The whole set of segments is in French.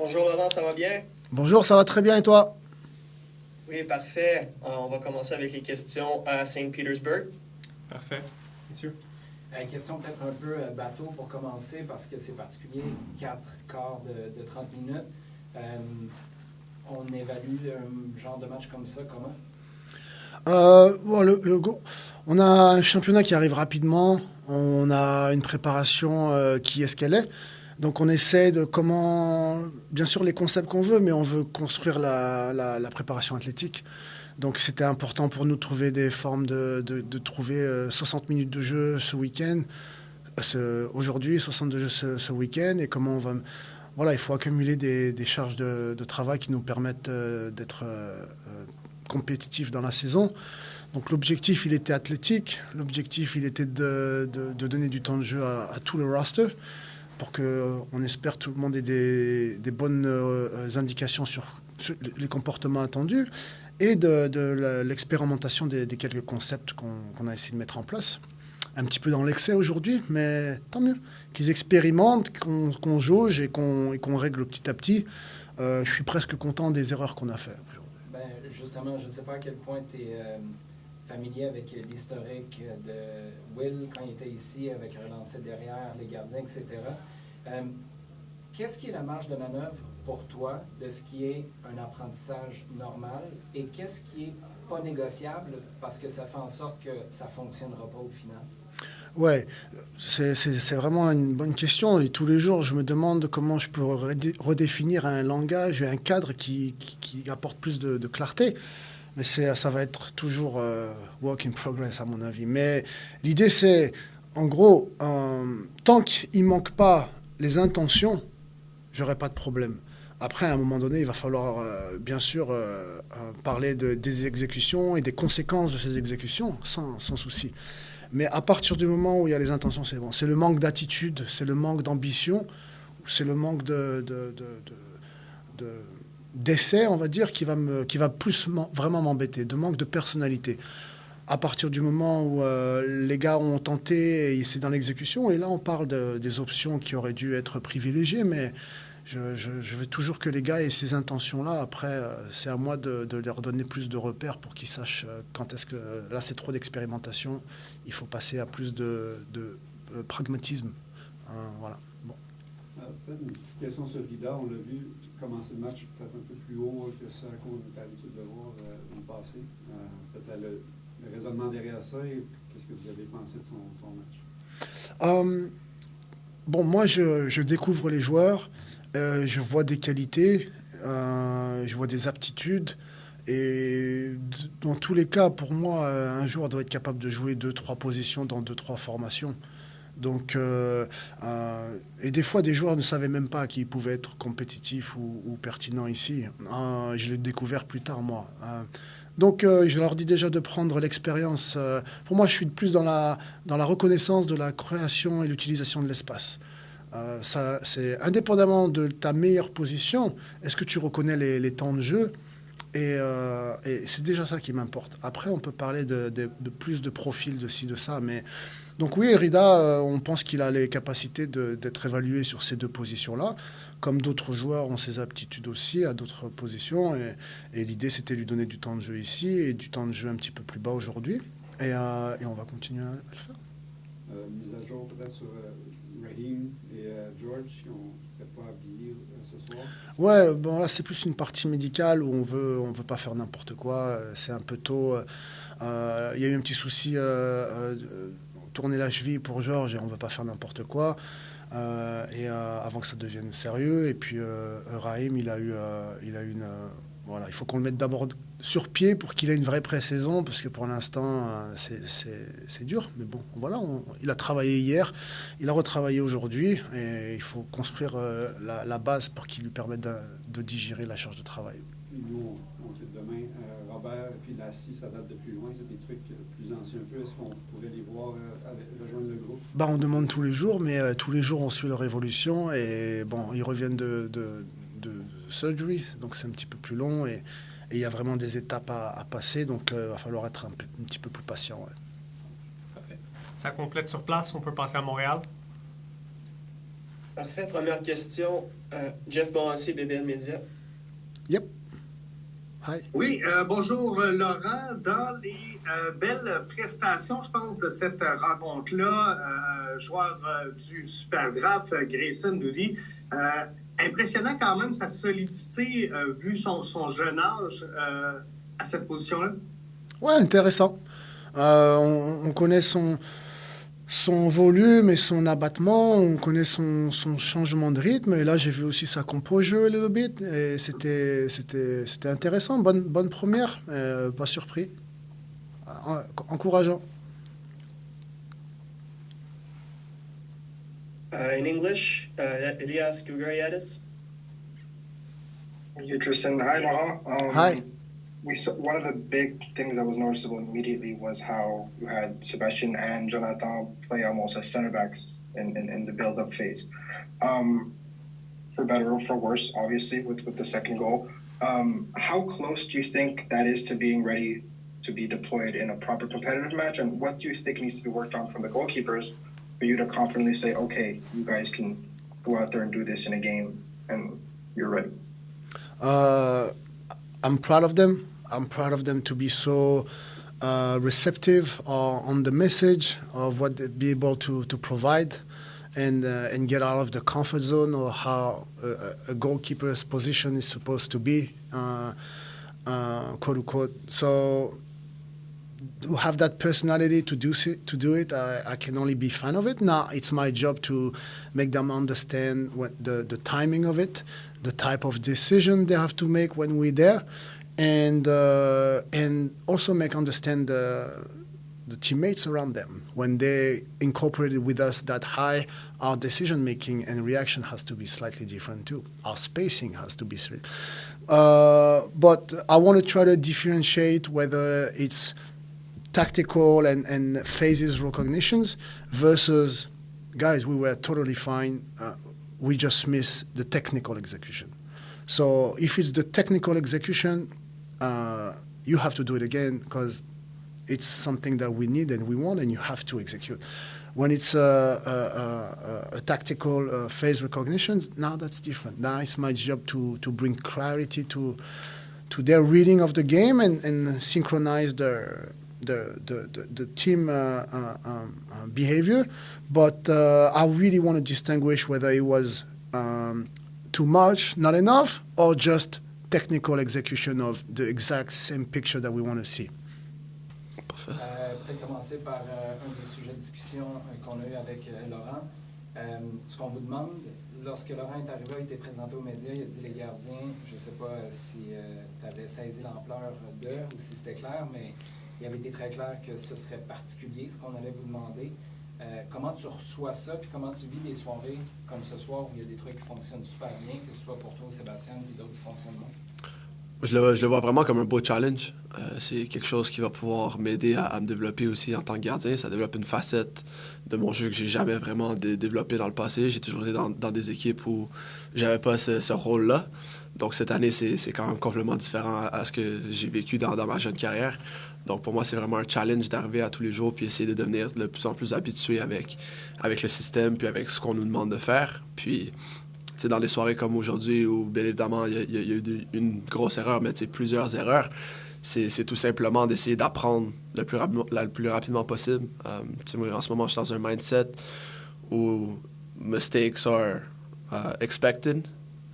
Bonjour Laurent, ça va bien? Bonjour, ça va très bien et toi? Oui, parfait. On va commencer avec les questions à Saint-Petersburg. Parfait. Messieurs. Question peut-être un peu bateau pour commencer parce que c'est particulier, 4 quarts de 30 minutes. On évalue un genre de match comme ça, comment? Bon, on a un championnat qui arrive rapidement, on a une préparation qui est ce qu'elle est. Donc on essaie de comment, bien sûr les concepts qu'on veut, mais on veut construire la préparation athlétique. Donc c'était important pour nous de trouver des formes de trouver 60 minutes de jeu ce week-end, aujourd'hui 60 de jeu ce week-end, et comment on va. Voilà, il faut accumuler des charges de travail qui nous permettent d'être compétitifs dans la saison. Donc l'objectif, il était athlétique. L'objectif, il était de donner du temps de jeu à tout le roster pour qu'on espère tout le monde ait des bonnes indications sur les comportements attendus et de l'expérimentation des quelques concepts qu'on a essayé de mettre en place. Un petit peu dans l'excès aujourd'hui, mais tant mieux. Qu'ils expérimentent, qu'on jauge et qu'on règle petit à petit. Je suis presque content des erreurs qu'on a faites. Ben, justement, je ne sais pas à quel point tu es familier avec l'historique de Will quand il était ici, avec relancer derrière les gardiens, etc. Qu'est-ce qui est la marge de manœuvre pour toi de ce qui est un apprentissage normal et qu'est-ce qui est pas négociable parce que ça fait en sorte que ça ne fonctionnera pas au final? Ouais, c'est vraiment une bonne question. Et tous les jours, je me demande comment je peux redéfinir un langage et un cadre qui apporte plus de clarté. Mais ça va être toujours work in progress, à mon avis. Mais l'idée, c'est, en gros, tant qu'il ne manque pas les intentions, j'aurai pas de problème. Après, à un moment donné, il va falloir, bien sûr, parler des exécutions et des conséquences de ces exécutions, sans souci. Mais à partir du moment où il y a les intentions, c'est bon. C'est le manque d'attitude, c'est le manque d'ambition, c'est le manque de- d'essai, on va dire, qui va plus vraiment m'embêter, de manque de personnalité. À partir du moment où les gars ont tenté et c'est dans l'exécution, et là on parle des options qui auraient dû être privilégiées, mais je veux toujours que les gars aient ces intentions-là. Après, c'est à moi de leur donner plus de repères pour qu'ils sachent quand est-ce que là c'est trop d'expérimentation. Il faut passer à plus de pragmatisme. Voilà. Bon. Peut-être une petite question sur Vida. On l'a vu commencer le match peut-être un peu plus haut que ce qu'on est habitué de voir dans le passé. Peut-être le raisonnement derrière ça et qu'est-ce que vous avez pensé de son match? Bon, moi je découvre les joueurs, je vois des qualités, je vois des aptitudes. Et dans tous les cas, pour moi, un joueur doit être capable de jouer deux, trois positions dans deux, trois formations. Donc, et des fois, des joueurs ne savaient même pas qu'ils pouvaient être compétitifs ou pertinents ici. Je l'ai découvert plus tard, moi. Donc, je leur dis déjà de prendre l'expérience. Pour moi, je suis plus dans la reconnaissance de la création et l'utilisation de l'espace. Ça, c'est indépendamment de ta meilleure position, est-ce que tu reconnais les temps de jeu et c'est déjà ça qui m'importe. Après, on peut parler de plus de profils de ci, de ça. Mais donc oui, Rida, on pense qu'il a les capacités d'être évalué sur ces deux positions-là. Comme d'autres joueurs ont ses aptitudes aussi à d'autres positions. Et l'idée, c'était lui donner du temps de jeu ici et du temps de jeu un petit peu plus bas aujourd'hui. Et on va continuer à le faire. Mise à jour peut-être sur Raheem et George qui n'ont peut-être pas habillé ce soir. Ouais, bon là c'est plus une partie médicale où on veut pas faire n'importe quoi. C'est un peu tôt. Il y a eu un petit souci, tourner la cheville pour Georges et on veut pas faire n'importe quoi. Avant que ça devienne sérieux. Et puis Raheem, il a eu une, voilà, il faut qu'on le mette d'abord sur pied pour qu'il ait une vraie pré-saison parce que pour l'instant c'est dur. Mais bon, voilà, il a travaillé hier, il a retravaillé aujourd'hui et il faut construire la base pour qu'il lui permette de digérer la charge de travail. Puis nous, on quitte demain. Robert et puis Lassie, ça date de plus loin. C'est des trucs plus anciens un peu. Est-ce qu'on pourrait les voir rejoindre le groupe? Bah, on demande tous les jours, mais tous les jours on suit leur évolution et bon, ils reviennent de surgery, donc c'est un petit peu plus long et il y a vraiment des étapes à passer, donc il va falloir être un petit peu plus patient. Ouais. Parfait. Ça complète sur place, on peut passer à Montréal. Parfait. Première question. Jeff Morancy, BBN Media. Yep. Hi. Oui, bonjour Laurent. Dans les belles prestations, je pense, de cette rencontre-là, joueur du Supergraph, Grayson Doody, impressionnant quand même sa solidité, vu son jeune âge à cette position-là. Ouais, intéressant. On connaît son volume et son abattement, on connaît son changement de rythme. Et là, j'ai vu aussi sa compo jeu a little bit. Et c'était intéressant. Bonne première. Pas surpris. Encourageant. In English, Elias Gugariadis. Thank you, Tristan. Hi, Laurent. Hi. We saw, one of the big things that was noticeable immediately was how you had Sebastian and Jonathan play almost as center backs in the build-up phase. For better or for worse, obviously, with the second goal. How close do you think that is to being ready to be deployed in a proper competitive match? And what do you think needs to be worked on from the goalkeepers for you to confidently say, okay, you guys can go out there and do this in a game and you're ready? I'm proud of them. I'm proud of them to be so receptive on the message of what they be able to provide and get out of the comfort zone or how a goalkeeper's position is supposed to be, quote unquote. So to have that personality to do it, I can only be fan of it. Now it's my job to make them understand what the timing of it, the type of decision they have to make when we're there, and also make understand the teammates around them. When they incorporated with us that high, our decision making and reaction has to be slightly different too. Our spacing has to be straight. But I want to try to differentiate whether it's tactical and phases recognitions versus, guys, we were totally fine. We just missed the technical execution. So if it's the technical execution, you have to do it again because it's something that we need and we want, and you have to execute. When it's a tactical phase recognition, now that's different. Now it's my job to bring clarity to their reading of the game and synchronize the team behavior. But I really want to distinguish whether it was too much, not enough, or just technical execution of the exact same picture that we want to see. Parfait. Peut-être commencer par un des sujets de discussion qu'on a eu avec Laurent. Ce qu'on vous demande, lorsque Laurent est arrivé, il était présenté aux médias, il a dit les gardiens, je ne sais pas si tu avais saisi l'ampleur d'eux ou si c'était clair, mais il avait été très clair que ce serait particulier, ce qu'on allait vous demander. Comment tu reçois ça, puis comment tu vis des soirées comme ce soir où il y a des trucs qui fonctionnent super bien, que ce soit pour toi, Sébastien, puis d'autres qui fonctionnent moins? Je le vois vraiment comme un beau challenge. C'est quelque chose qui va pouvoir m'aider à me développer aussi en tant que gardien. Ça développe une facette de mon jeu que j'ai jamais vraiment développé dans le passé. J'ai toujours été dans des équipes où j'avais pas ce rôle-là. Donc cette année, c'est quand même complètement différent à ce que j'ai vécu dans ma jeune carrière. Donc pour moi, c'est vraiment un challenge d'arriver à tous les jours puis essayer de devenir de plus en plus habitué avec le système puis avec ce qu'on nous demande de faire. Puis dans des soirées comme aujourd'hui où, bien évidemment, il y a eu une grosse erreur, mais plusieurs erreurs, c'est tout simplement d'essayer d'apprendre le plus rapidement possible. Moi, en ce moment, je suis dans un mindset où mistakes are expected,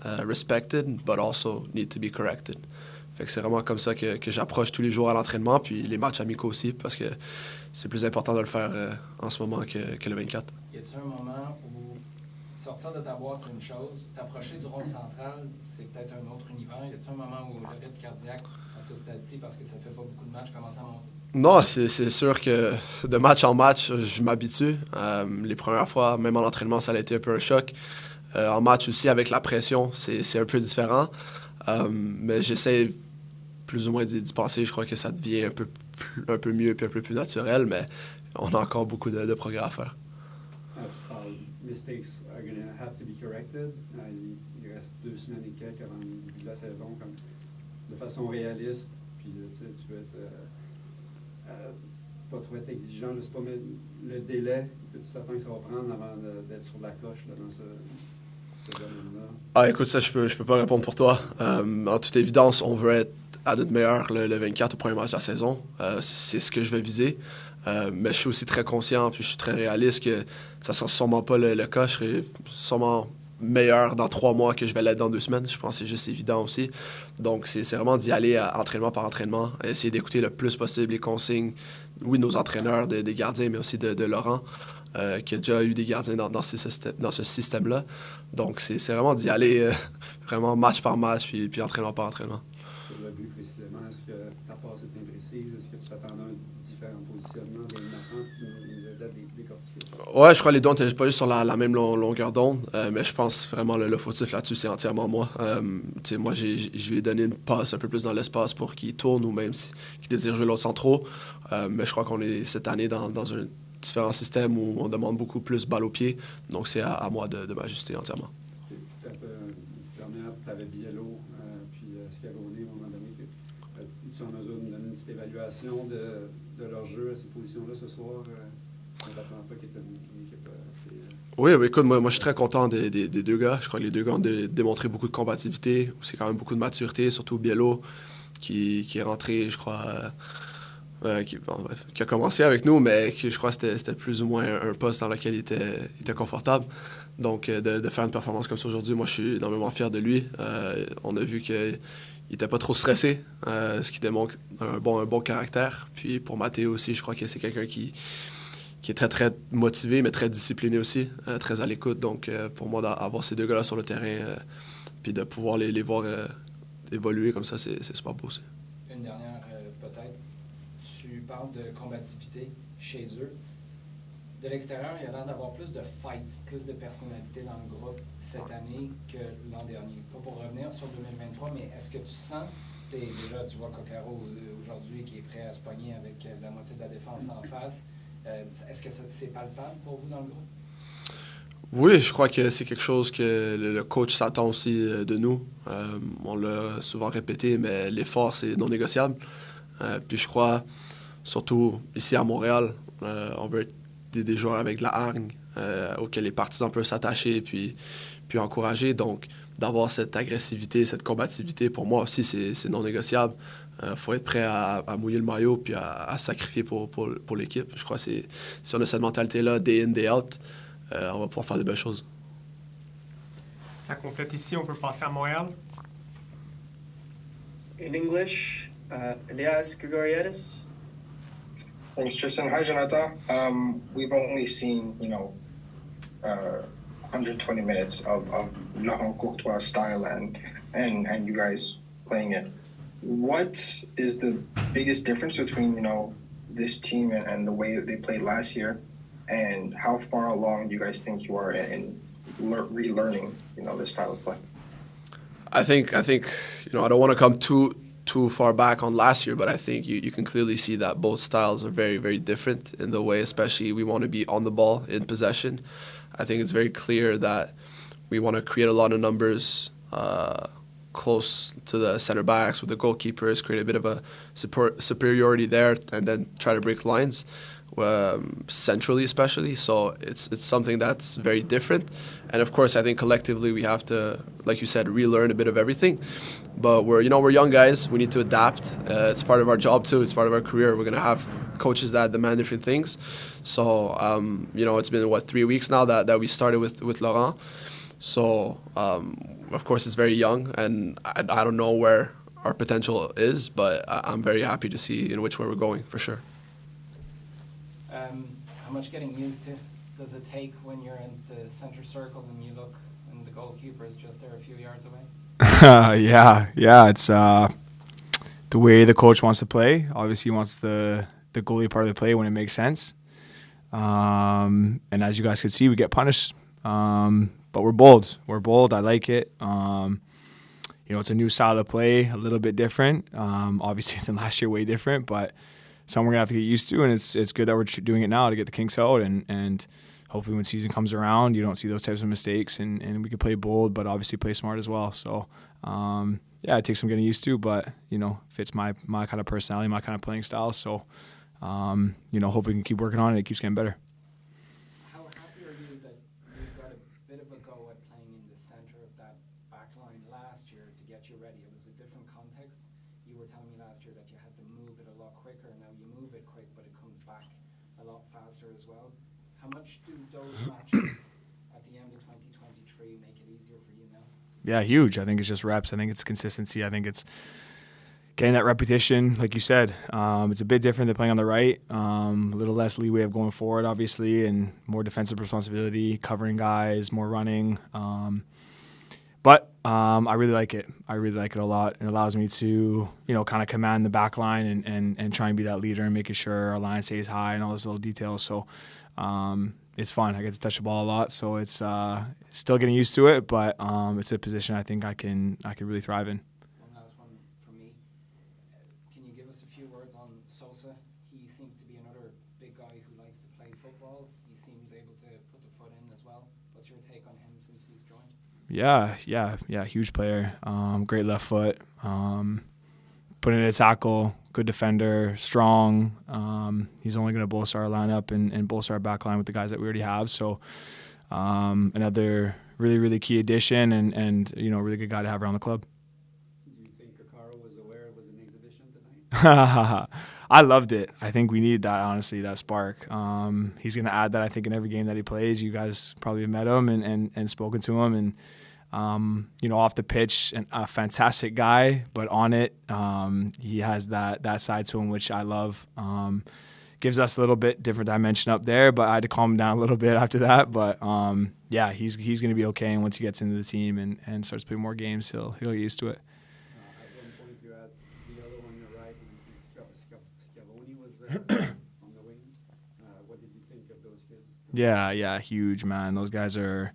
respected, but also need to be corrected. Fait que c'est vraiment comme ça que j'approche tous les jours à l'entraînement, puis les matchs amicaux aussi, parce que c'est plus important de le faire en ce moment que le 24. Y a-t-il un moment où sortir de ta boîte, c'est une chose, t'approcher du rond central, c'est peut-être un autre univers? Y a-t-il un moment où le rythme cardiaque, à ce stade-ci, parce que ça fait pas beaucoup de matchs, commence à monter? Non, c'est sûr que de match en match, je m'habitue. Les premières fois, même en entraînement, ça a été un peu un choc. En match aussi, avec la pression, c'est un peu différent. Mais j'essaie plus ou moins d'y penser. Je crois que ça devient un peu mieux et un peu plus naturel, mais on a encore beaucoup de progrès à faire. Tu parles, mistakes are going to have to be corrected. Il reste 2 semaines et quelques avant le début de la saison, comme, de façon réaliste. Puis tu veux être pas trop être exigeant, je sais pas, mais le délai que tu t'attends que ça va prendre avant d'être sur la coche là, dans ce domaine-là? Ah, écoute, ça, je peux pas répondre pour toi. En toute évidence, on veut être à notre meilleur le 24 au premier match de la saison. C'est ce que je vais viser. Mais je suis aussi très conscient, puis je suis très réaliste que ça sera sûrement pas le cas. Je serai sûrement meilleur dans 3 mois que je vais l'être dans 2 semaines. Je pense que c'est juste évident aussi. Donc, c'est vraiment d'y aller à entraînement par entraînement, essayer d'écouter le plus possible les consignes, oui, nos entraîneurs, des gardiens, mais aussi de Laurent, qui a déjà eu des gardiens dans ce système-là. Donc, c'est vraiment d'y aller vraiment match par match, puis entraînement par entraînement. Sur le but précisément, est-ce que ta passe est imprécise? Est-ce que tu t'attendais à un différent positionnement des Nathan qui nous aidait à décortiquer ça? Ouais, je crois que les deux n'étaient pas juste sur la même longueur d'onde, mais je pense vraiment le fautif là-dessus, c'est entièrement moi. Moi, je lui ai donné une passe un peu plus dans l'espace pour qu'il tourne ou même qu'il désire jouer l'autre centraux. Mais je crois qu'on est cette année dans un différent système où on demande beaucoup plus balle au pied. Donc, c'est à moi de m'ajuster entièrement. Peut-être une dernière, tu avais Biello, puis Scaroni, à un moment donné, tu en as donné une petite évaluation de leur jeu à ces positions-là ce soir. On n'attend pas qu'il était une équipe assez... Oui, mais écoute, moi je suis très content des deux gars. Je crois que les deux gars ont démontré beaucoup de combativité. C'est quand même beaucoup de maturité, surtout Biello, qui est rentré, je crois, qui a commencé avec nous, mais qui, je crois que c'était plus ou moins un poste dans lequel il était confortable. Donc, de faire une performance comme ça aujourd'hui, moi je suis énormément fier de lui. On a vu qu'il n'était pas trop stressé, ce qui démontre un bon caractère. Puis pour Matteo aussi, je crois que c'est quelqu'un qui est très, très motivé, mais très discipliné aussi, très à l'écoute. Donc, pour moi, d'avoir ces deux gars-là sur le terrain, puis de pouvoir les voir évoluer comme ça, c'est super beau aussi. Une dernière, peut-être. Tu parles de combativité chez eux. De l'extérieur, il y a l'air d'avoir plus de fight, plus de personnalité dans le groupe cette année que l'an dernier. Pas pour revenir sur 2023, mais est-ce que tu sens, déjà tu vois Coccaro aujourd'hui qui est prêt à se pogner avec la moitié de la défense en face, est-ce que c'est palpable pour vous dans le groupe? Oui, je crois que c'est quelque chose que le coach s'attend aussi de nous. On l'a souvent répété, mais l'effort, c'est non négociable. Puis je crois, surtout ici à Montréal, on veut être des joueurs avec de la hargne, auxquels les partisans peuvent s'attacher puis encourager. Donc, d'avoir cette agressivité, cette combativité, pour moi aussi, c'est non négociable. Faut être prêt à mouiller le maillot puis à sacrifier pour l'équipe. Je crois que si on a cette mentalité-là, day in, day out, on va pouvoir faire de belles choses. Ça complète ici, on peut passer à Montréal. In English, Elias Grigoriadis. Thanks, Tristan. Hi, Jonathan. We've only seen, 120 minutes of Laurent Courtois style and you guys playing it. What is the biggest difference between, this team and the way that they played last year? And how far along do you guys think you are in relearning, this style of play? I think I don't want to come too far back on last year, but I think you can clearly see that both styles are very, very different in the way, especially we want to be on the ball in possession. I think it's very clear that we want to create a lot of numbers close to the center backs with the goalkeepers, create a bit of a superiority there, and then try to break lines. Centrally especially, so it's something that's very different. And of course, I think collectively we have to, like you said, relearn a bit of everything. But we're young guys. We need to adapt. It's part of our job too. It's part of our career. We're gonna have coaches that demand different things. So it's been 3 weeks now that we started with Laurent. So of course it's very young, and I don't know where our potential is, but I'm very happy to see in which way we're going for sure. How much getting used to does it take when you're in the center circle and you look and the goalkeeper is just there a few yards away? Yeah. It's the way the coach wants to play. Obviously, he wants the goalie part of the play when it makes sense. And as you guys can see, we get punished. But we're bold. I like it. It's a new style of play, a little bit different. Obviously, than last year, way different, but something we're going to have to get used to, and it's good that we're doing it now to get the kinks out, and hopefully when season comes around, you don't see those types of mistakes, and we can play bold, but obviously play smart as well. So, it takes some getting used to, but, fits my kind of personality, my kind of playing style. So, Hope we can keep working on it. It keeps getting better. How happy are you that you got a bit of a go at playing in the center of that back line last year to get you ready? It was a different context. You were telling me last year that you had to move it a lot quicker. Now you move it quick, but it comes back a lot faster as well. How much do those matches at the end of 2023 make it easier for you now? Yeah, huge. I think it's just reps. I think it's consistency. I think it's getting that repetition, like you said. It's a bit different than playing on the right. A little less leeway of going forward, obviously, and more defensive responsibility, covering guys, more running. But I really like it. I really like it a lot. It allows me to, kind of command the back line and try and be that leader and making sure our line stays high and all those little details. So it's fun. I get to touch the ball a lot, so it's still getting used to it. But it's a position I think I can really thrive in. One last one from me. Can you give us a few words on Sosa? He seems to be another big guy who likes to play football. He seems able to put the foot in as well. What's your take on him since he's joined? Yeah. Huge player. Great left foot. Put in a tackle. Good defender. Strong. He's only going to bolster our lineup and bolster our back line with the guys that we already have. So another really, really key addition and really good guy to have around the club. Do you think Kakara was aware it was an exhibition tonight? I loved it. I think we need that, honestly, that spark. He's going to add that, I think, in every game that he plays. You guys probably have met him and spoken to him. And, off the pitch, a fantastic guy, but on it, he has that side to him, which I love. Gives us a little bit different dimension up there, but I had to calm him down a little bit after that. But, he's going to be okay. And once he gets into the team and starts playing more games, he'll get used to it. At one point, you had the other one on the right, and Schiavone was on the wing. What did you think of those kids? Yeah, huge, man. Those guys are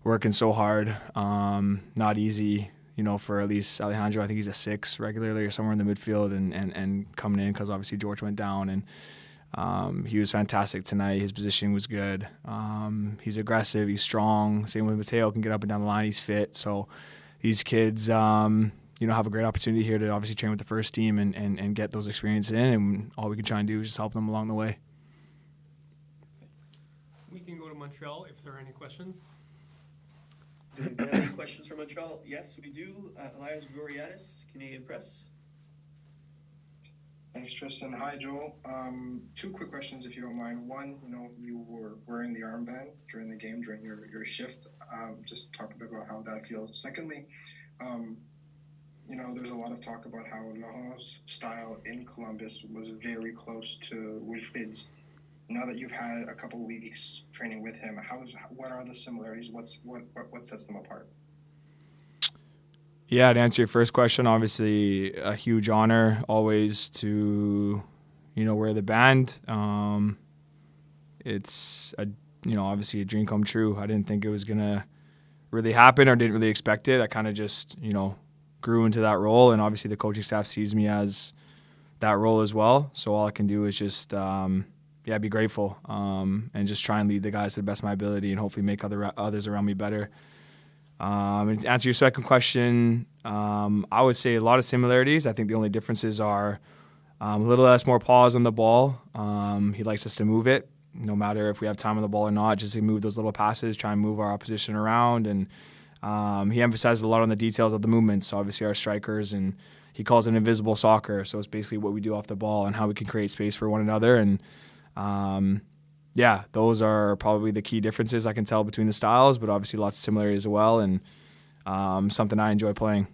working so hard. Not easy, for at least Alejandro. I think he's a 6 regularly or somewhere in the midfield and coming in because obviously George went down. And he was fantastic tonight. His positioning was good. He's aggressive. He's strong. Same with Mateo. Can get up and down the line. He's fit. So these kids, have a great opportunity here to obviously train with the first team and get those experiences in. And all we can try and do is just help them along the way. We can go to Montreal if there are any questions. Do you have any questions from Montreal? Yes, we do. Elias Goriadis, Canadian Press. Thanks, Tristan. Hi, Joel. 2 quick questions, if you don't mind. One, you were wearing the armband during the game, during your shift. Just talk a bit about how that feels. Secondly, there's a lot of talk about how Laurent's style in Columbus was very close to Wilfried's. Now that you've had a couple of weeks training with him, what are the similarities? What sets them apart? Yeah, to answer your first question, obviously a huge honor always to, wear the band. It's obviously a dream come true. I didn't think it was gonna really happen or didn't really expect it. I kind of just, grew into that role, and obviously the coaching staff sees me as that role as well. So all I can do is just, be grateful and just try and lead the guys to the best of my ability and hopefully make others around me better. And to answer your second question, I would say a lot of similarities. I think the only differences are a little less more pause on the ball. He likes us to move it, no matter if we have time on the ball or not, just to move those little passes, try and move our opposition around. And he emphasizes a lot on the details of the movements, so obviously our strikers, and he calls it invisible soccer. So it's basically what we do off the ball and how we can create space for one another. And those are probably the key differences I can tell between the styles, but obviously lots of similarities as well, and something I enjoy playing.